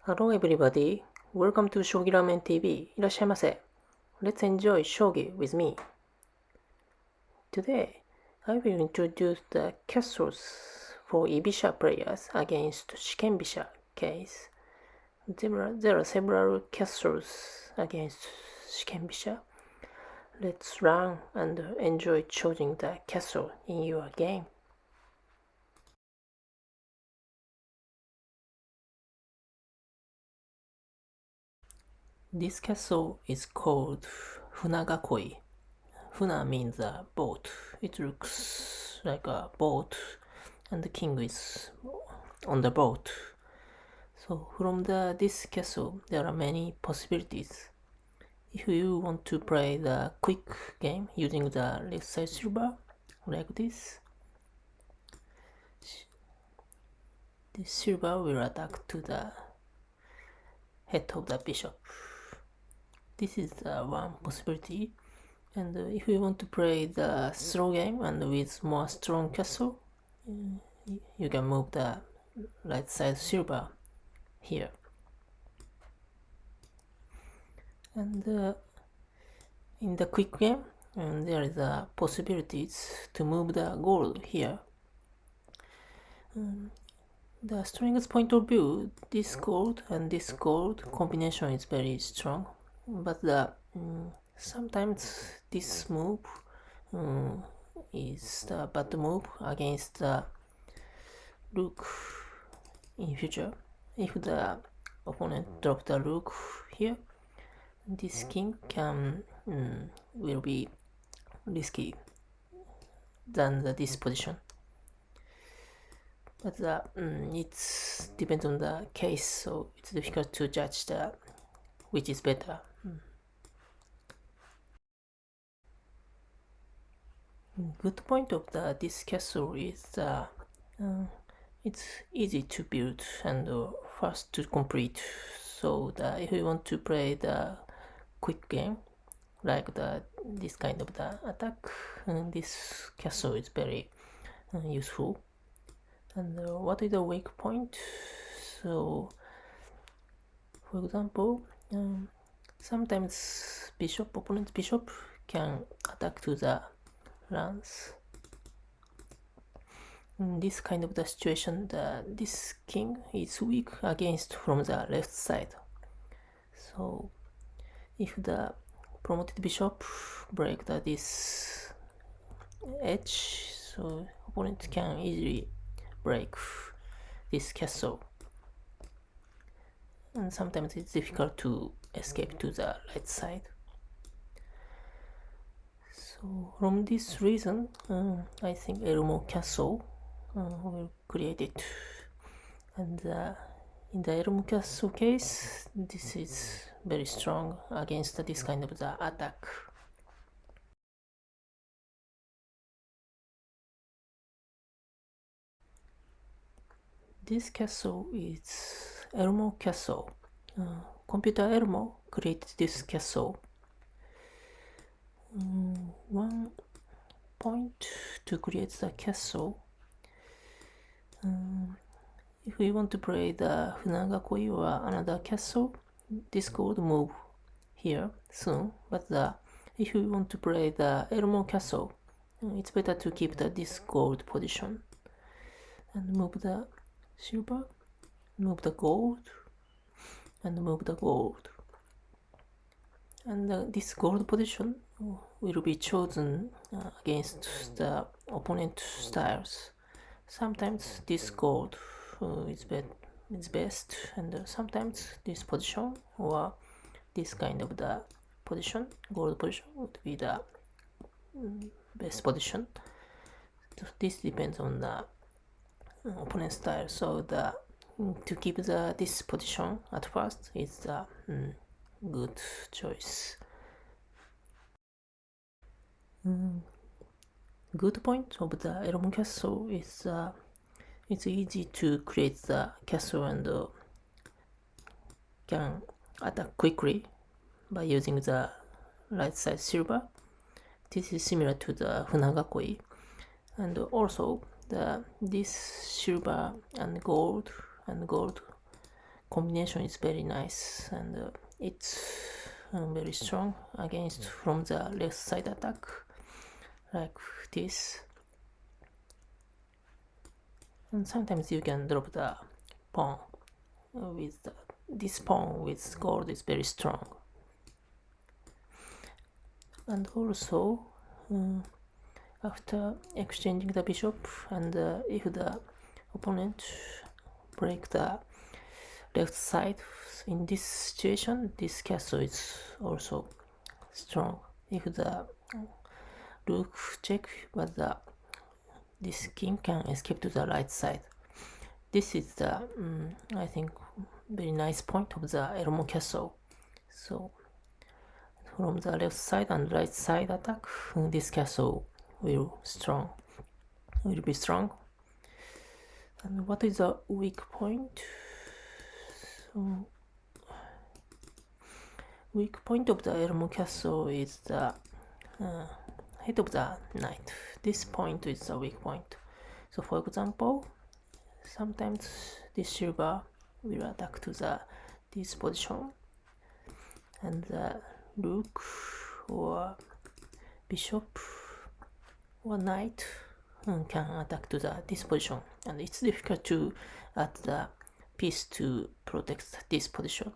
Hello everybody, welcome to Shogi Ramen TV. いらっしゃいませ. Let's enjoy Shogi with me. Today, I will introduce the castles for Ibisha players against Shikenbisha case. There are several castles against Shikenbisha. Let's learn and enjoy choosing the castle in your game. This castle is called Funagakoi. Funa means a boat. It looks like a boat, and the king is on the boat. So from this castle, there are many possibilities. If you want to play the quick game using the left side silver, like this silver will attack to the head of the bishop. This is one possibility. And if you want to play the slow game and with more strong castle, you can move the right side silver here. And in the quick game, there is a possibilities to move the gold here. The strongest point of view, this gold and this gold combination is very strong, but sometimes this move is the bad move against the Rook in future. If the opponent drop the Rook here, this king will be risky than this position. But it depends on the case, so it's difficult to judge which is better. Good point of this castle is it's easy to build and fast to complete. So if you want to play the quick game, like this kind of the attack, this castle is very useful. And what is the weak point? So, for example, sometimes opponent's bishop can attack to the lance. In this kind of the situation, this king is weak against from the left side. So, if the promoted bishop break this edge, so opponent can easily break this castle, and sometimes it's difficult to escape to the right side. So from this reason, I think Elmo castle will create it, and in the Elmo castle case, this is very strong against this kind of the attack. This castle is Elmo castle. Computer Elmo created this castle. One point to create the castle. If we want to play the Funagakoi or another castle, this could move here soon. But if we want to play the Elmo castle, it's better to keep this gold position and move the silver, move the gold, and move the gold. And this gold position will be chosen against the opponent styles. Sometimes this gold is best, and sometimes this position or this kind of the position, gold position, would be the best position. So this depends on the opponent style. So to keep this position at first is the good choice. Good point of the Elmo castle is it's easy to create the castle and can attack quickly by using the right side silver. This is similar to the Funagakoi, and also this silver and gold combination is very nice, and it's very strong against from the left side attack, like this. And sometimes you can drop the pawn with this pawn with gold is very strong. And also after exchanging the bishop, and if the opponent break the left side, in this situation this castle is also strong. If the rook check, but this king can escape to the right side. This is the I think very nice point of the Elmo castle. So from the left side and right side attack, this castle will be strong. And what is the weak point? So weak point of the Elmo castle is the head of the knight. This point is the weak point. So for example, sometimes this silver will attack to this position, and the rook or bishop or knight can attack to this position, and it's difficult to add the piece to protect this position.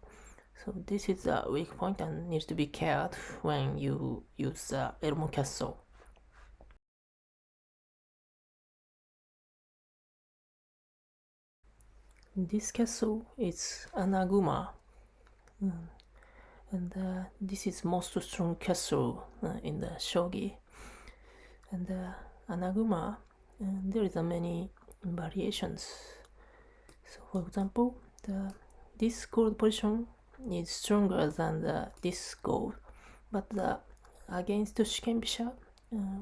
So this is the weak point and needs to be cared when you use the Elmo castle. This castle is Anaguma, and this is most strong castle in the Shogi. And Anaguma, there is many variations. So for example, this gold position is stronger than this gold, but against Shikenbisha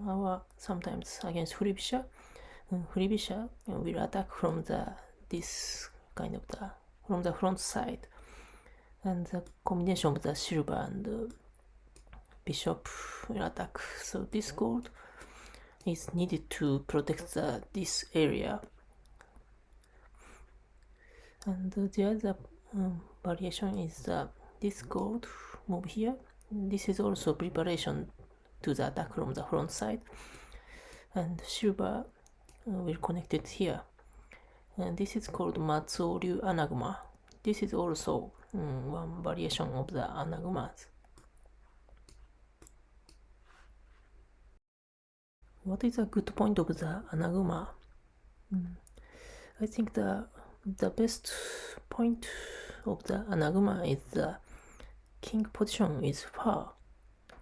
or sometimes against Fujii System, will attack from this kind of from the front side, and the combination of the silver and bishop will attack. So this gold is needed to protect this area. And the other variation is this gold move here. This is also preparation to the attack from the front side, and silver will connect it here. And this is called Matsu-ryu Anaguma. This is also one variation of the Anagumas. What is a good point of the Anaguma? I think the best point of the Anaguma is the king position is far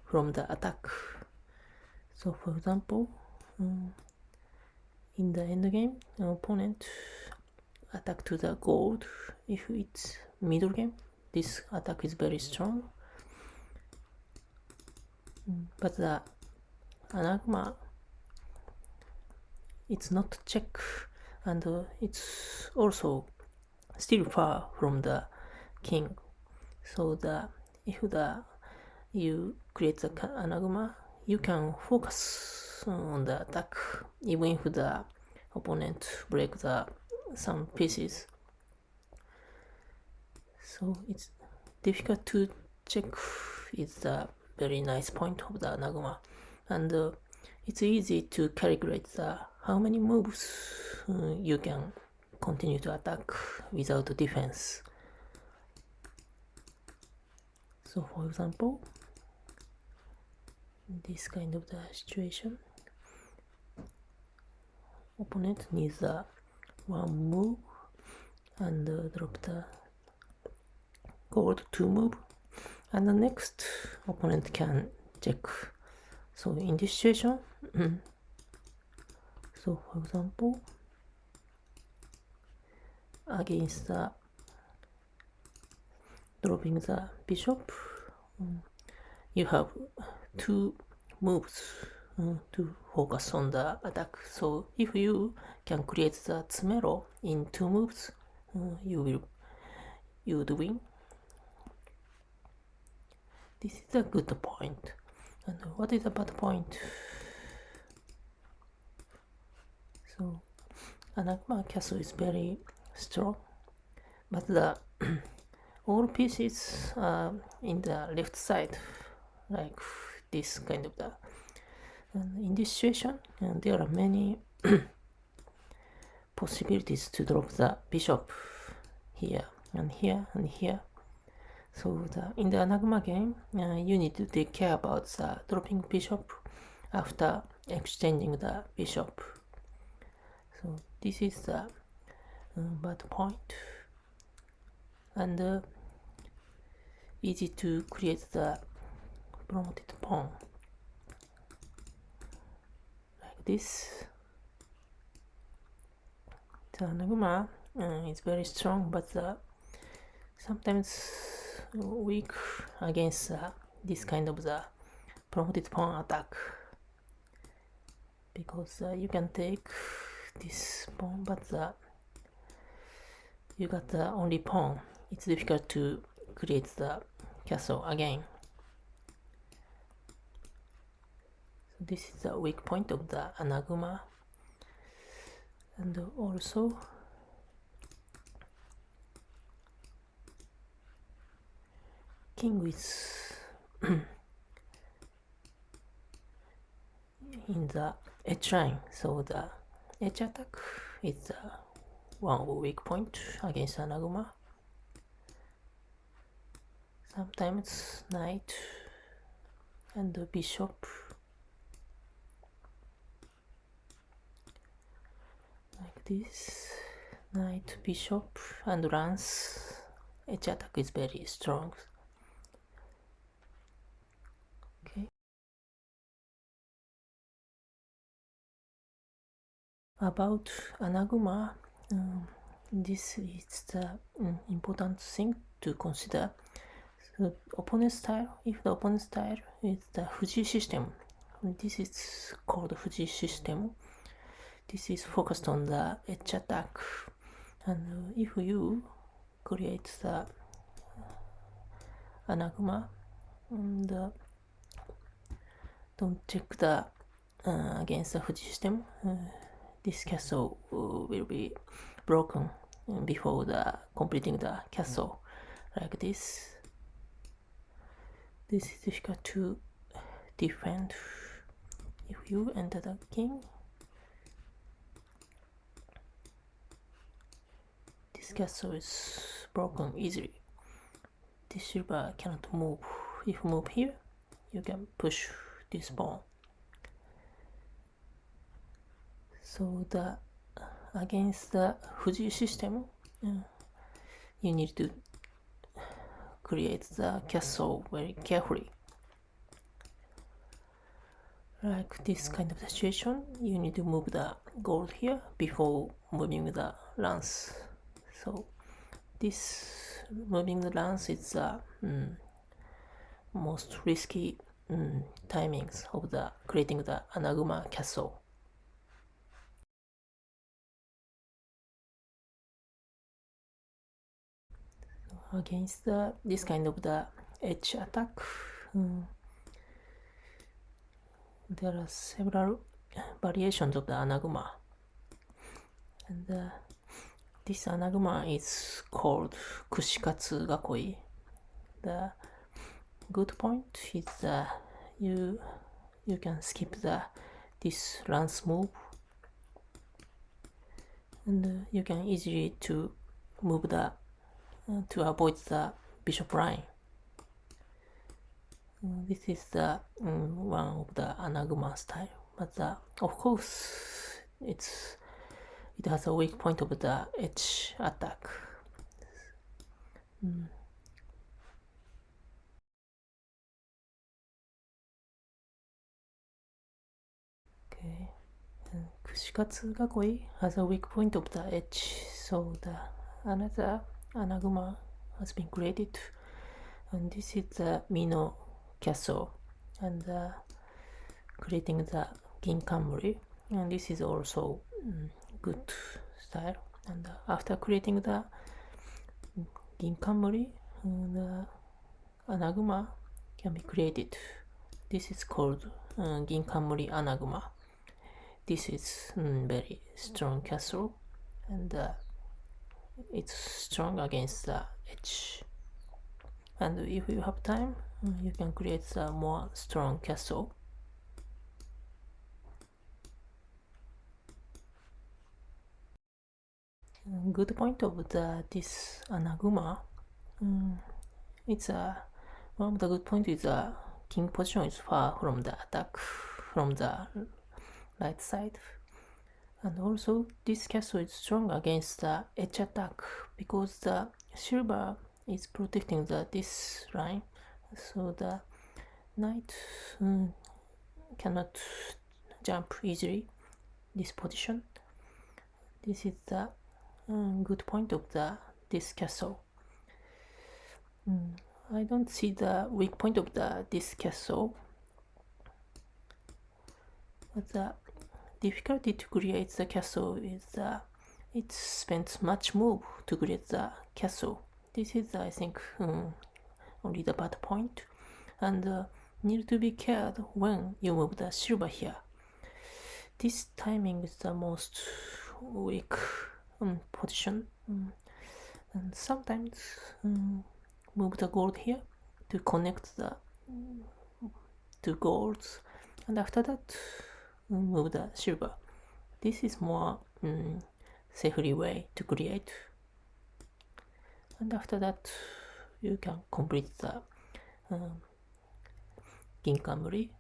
from the attack. So for example, in the endgame, opponent attack to the gold. If it's middle game, this attack is very strong. But the Anaguma, it's not check, and it's also still far from the king. So if you create the Anaguma, you can focus on the attack even if the opponent break some pieces. So it's difficult to check. It's a very nice point of the Anaguma, and it's easy to calculate how many moves you can continue to attack without defense. So for example, this kind of the situation, opponent needs one move and drop the gold 2 move, and the next opponent can check. So in this situation, so for example, against dropping the bishop, you have 2 moves to focus on the attack. So if you can create the tsumero in 2 moves, you would win. This is a good point. And what is a bad point? So Anaguma castle is very strong, but the all pieces in the left side, like this kind of the. And in this situation, there are many possibilities to drop the bishop here and here and here. So in the Anaguma game, you need to take care about the dropping bishop after exchanging the bishop. So this is the bad point, and easy to create the promoted pawn like this. The Anaguma is very strong, but sometimes weak against this kind of the promoted pawn attack, because you can take this pawn, but you got the only pawn. It's difficult to create the castle again. So this is the weak point of the Anaguma, and also king with in the edge line, so the edge attack is one weak point against Anaguma. Sometimes knight and the bishop like this, knight, bishop and lance. Edge attack is very strong. Okay. About Anaguma, this is the important thing to consider. So opponent style, if the opponent style is the Fujii system, this is called Fujii system. This is focused on the edge attack, and if you create the Anaguma and don't check the against the Fujii system, this castle will be broken before the completing the castle like this. This is difficult to defend. If you enter the king, this castle is broken easily. This silver cannot move. If you move here, you can push this pawn. So against the Fujii system, you need to create the castle very carefully. Like this kind of situation, you need to move the gold here before moving the lance. So this moving the lance is the most risky timings of the creating the Anaguma castle. Against this kind of the edge attack, there are several variations of the Anaguma, and this Anaguma is called Kushikatsu Gakoi. The good point is you can skip this lance move, and you can easily to move to avoid the bishop line. This is the one of the Anaguma style, but of course it has a weak point of the edge attack. Okay, Kushikatsu Gakoi has a weak point of the edge, so another Anaguma has been created, and this is the Mino castle, and creating the Ginkanmuri, and this is also good style. And after creating the Ginkanmuri, the Anaguma can be created. This is called Ginkanmuri Anaguma. This is very strong castle, and it's strong against the edge. And if you have time, you can create a more strong castle. Good point of this Anaguma. It's one of the good point is king position is far from the attack from the right side, and also this castle is strong against the edge attack because the silver is protecting this line, so the knight cannot jump easily this position. This is the good point of this castle. I don't see the weak point of this castle, but the difficulty to create the castle is it spends much move to create the castle. This is, I think, only the bad point, and need to be cared when you move the silver here. This timing is the most weak position, and sometimes move the gold here to connect the two golds, and after that move the silver. This is more safely way to create, and after that you can complete the Ginkanmuri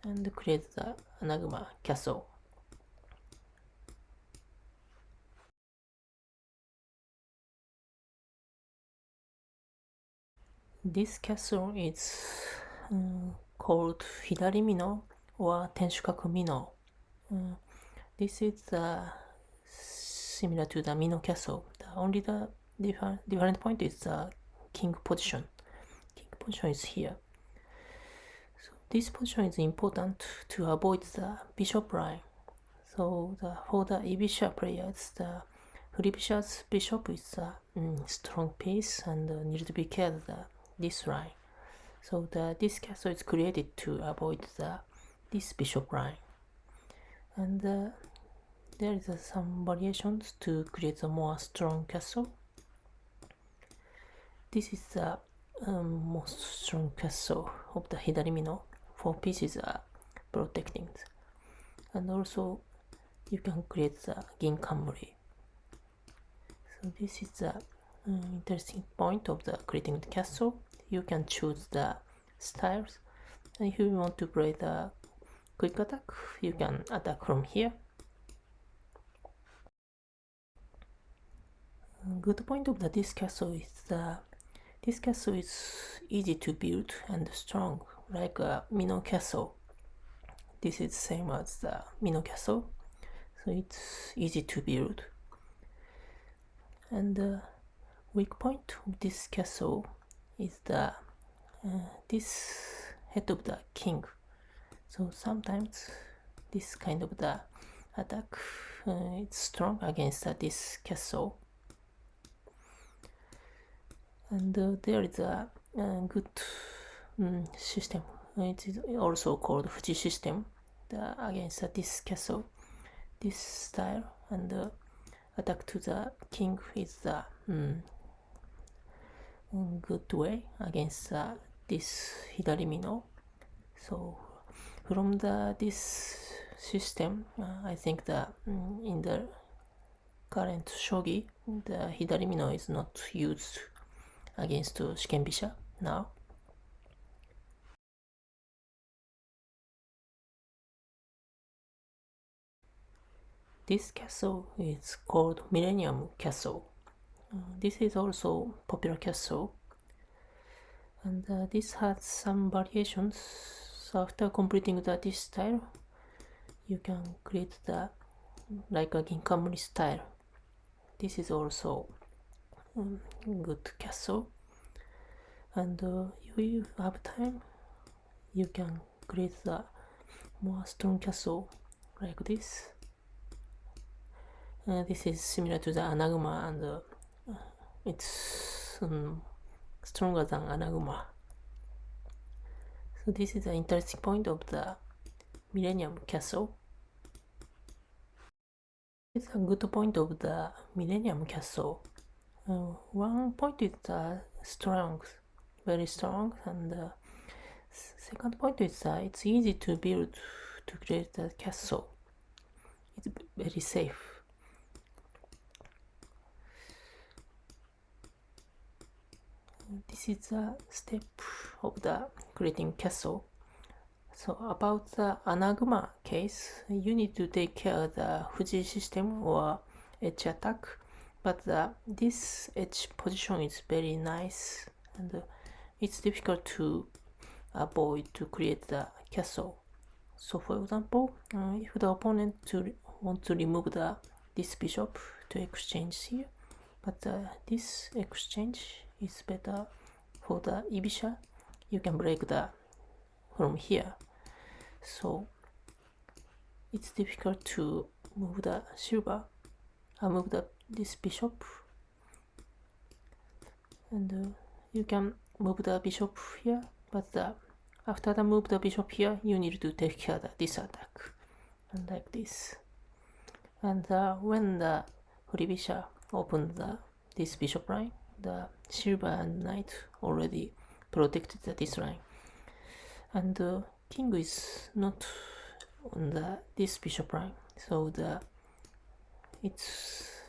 and create the Anaguma castle. This castle is called Hidari Mino or Tenshukaku Mino. This is similar to the Mino castle. Only the different point is the king position. King position is here. So this position is important to avoid the bishop line. So for the Ibisha players, the Ibisha's bishop is a strong piece and needs to be cared this line. So this castle is created to avoid this bishop line. And there is some variations to create a more strong castle. This is the most strong castle of the Hidari Mino. 4 pieces are protecting, and also you can create the Ginkanmuri. So this is the interesting point of the creating the castle. You can choose the styles, and if you want to play the quick attack, you can attack from here. Good point of this castle is this castle is easy to build and strong, like a Mino castle. This is same as the Mino castle, so it's easy to build. And the weak point of this castle is this head of the king. So sometimes this kind of the attack it's strong against this castle. And there is a good system. It is also called Fujii System against this castle. This style and attack to the king is the good way against this Hidari Mino. So from this system, I think that in the current Shogi, the Hidari Mino is not used against Shikenbisha now. This castle is called Millennium Castle. This is also popular castle, and this has some variations. So after completing this style, you can create like a Ginkanmuri style. This is also good castle, and if you have time, you can create the more strong castle like this. This is similar to the Anaguma, and it's stronger than Anaguma. So this is the interesting point of the Millennium Castle. It's a good point of the Millennium Castle. One point is strong, very strong, and second point is it's easy to build to create a castle. It's very safe. This is the step of the creating castle. So about the Anaguma case, you need to take care of the Fujii system or edge attack, but this edge position is very nice and it's difficult to avoid to create the castle. So for example, if the opponent want to remove this bishop to exchange here, but this exchange is better for the Ibisha, you can break from here. So it's difficult to move the silver, move this bishop, and you can move the bishop here, but after the move the bishop here, you need to take care of this attack, and like this. And when the Ibisha opened this bishop line, the silver and knight already protected this line, and the king is not on this bishop line, so it's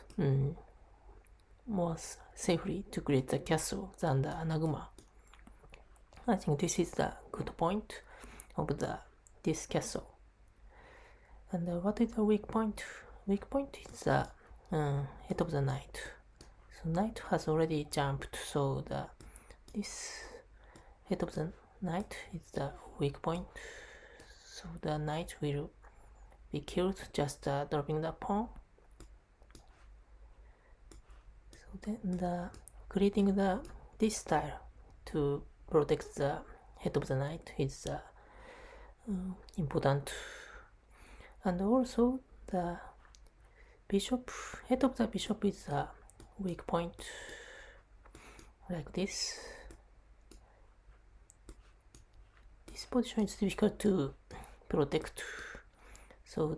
more safely to create the castle than the Anaguma. I think this is the good point of this castle. And what is the weak point? Weak point is the head of the knight. So knight has already jumped, so this head of the knight is the weak point. So the knight will be killed just dropping the pawn. So then creating this style to protect the head of the knight is important. And also the bishop, head of the bishop is a weak point, like this. This position is difficult to protect, so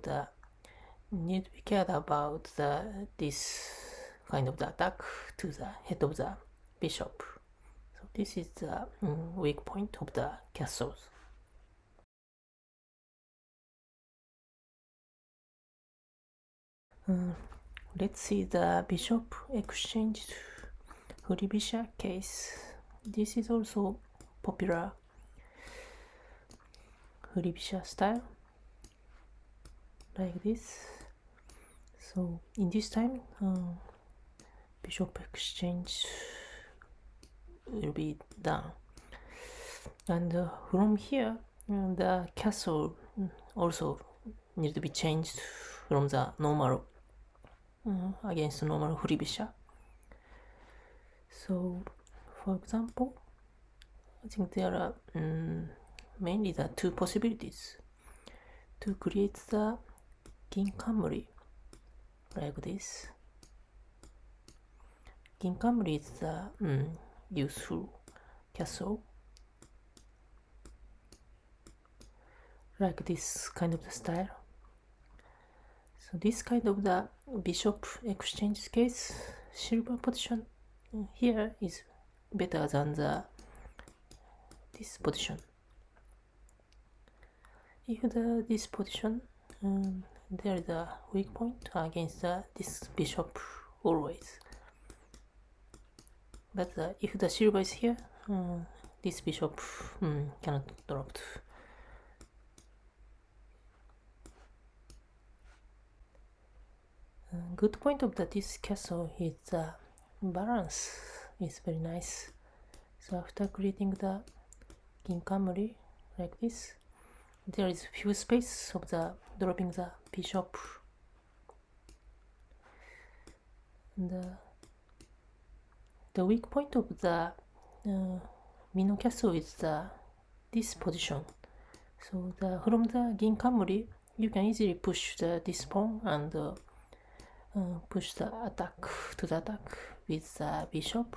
need to be careful about this kind of the attack to the head of the bishop. So this is the weak point of the castles. Let's see the bishop exchange Ibisha case. This is also popular Ibisha style, like this. So in this time, bishop exchange will be done, and from here, the castle also need to be changed from the normal against normal Ibisha. So, for example, I think there are mainly the two possibilities to create the Ginkanmuri, like this. Ginkanmuri is the useful castle, like this kind of the style. So this kind of the bishop exchange case, silver position here is better than this position. If this position, there is a weak point against this bishop always. But if the silver is here, this bishop cannot drop. Good point of this castle is the balance is very nice. So after creating the Ginkanmuri like this, there is few space of dropping the bishop, and the weak point of the Mino castle is this position. So from the Ginkanmuri, you can easily push this pawn and push the attack to the attack with the bishop.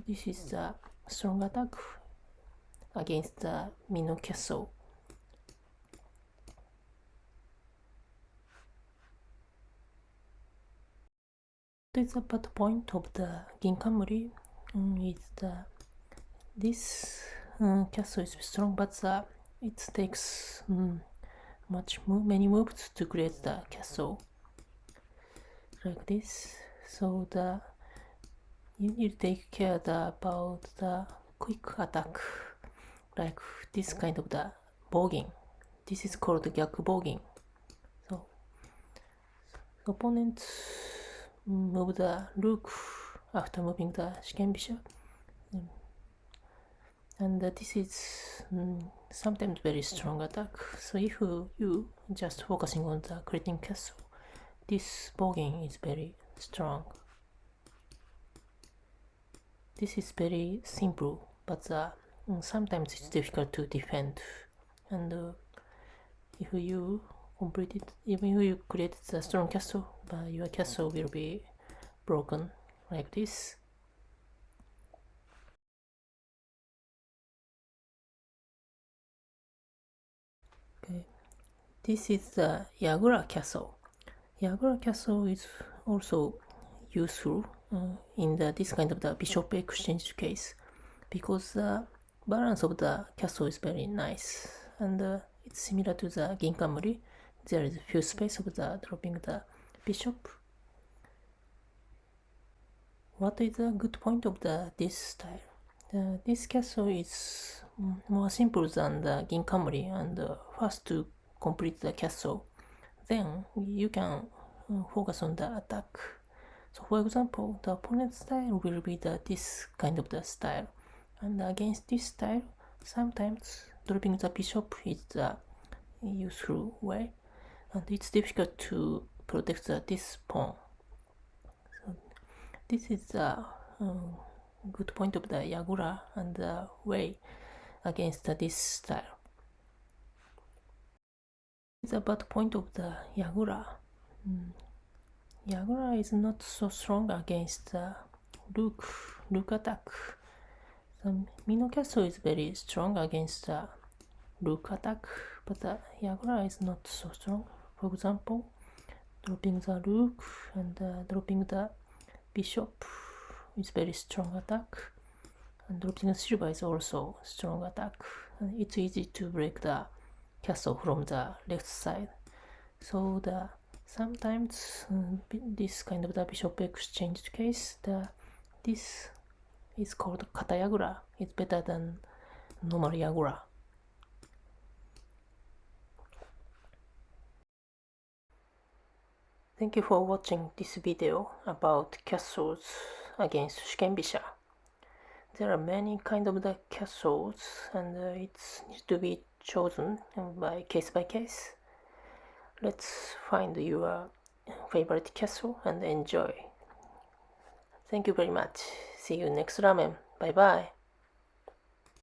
This is the strong attack against the Mino castle. is the bad point of the Ginkanmuri is this castle is strong, but it takes many moves to create the castle like this. So you need to take care about the quick attack, like this kind of the bogging. This is called gyaku bogging. So opponent move the Rook after moving the Shikenbisha. And this is sometimes very strong attack. So if you just focusing on the creating castle, this bogging is very strong. This is very simple, but sometimes it's difficult to defend. And if you complete it, even if you create a strong castle, but your castle will be broken like this. Okay, this is the Yagura castle. Yagura castle is also useful in this kind of the bishop exchange case, because the balance of the castle is very nice, and it's similar to the Ginkanmuri. There is few space of the dropping the bishop. What is the good point of this style? This castle is more simple than the Ginkanmuri, and first to complete the castle, then you can focus on the attack. So for example, the opponent's style will be this kind of the style, and against this style, sometimes dropping the bishop is the useful way, and it's difficult to protect this pawn. So this is the good point of the Yagura and the way against this style. The bad point of the Yagura. Yagura is not so strong against the Rook attack. The Mino castle is very strong against the Rook attack, but the Yagura is not so strong. For example, dropping the Rook and dropping the bishop is very strong attack, and dropping the silver is also strong attack. And it's easy to break the castle from the left side. So sometimes this kind of the bishop exchange case, this is called kata Yagura. It's better than normal Yagura. Thank you for watching this video about castles against Shikenbisha. There are many kind of the castles, and it needs to be chosen by case. Let's find your favorite castle and enjoy. Thank you very much. See you next ramen. Bye bye.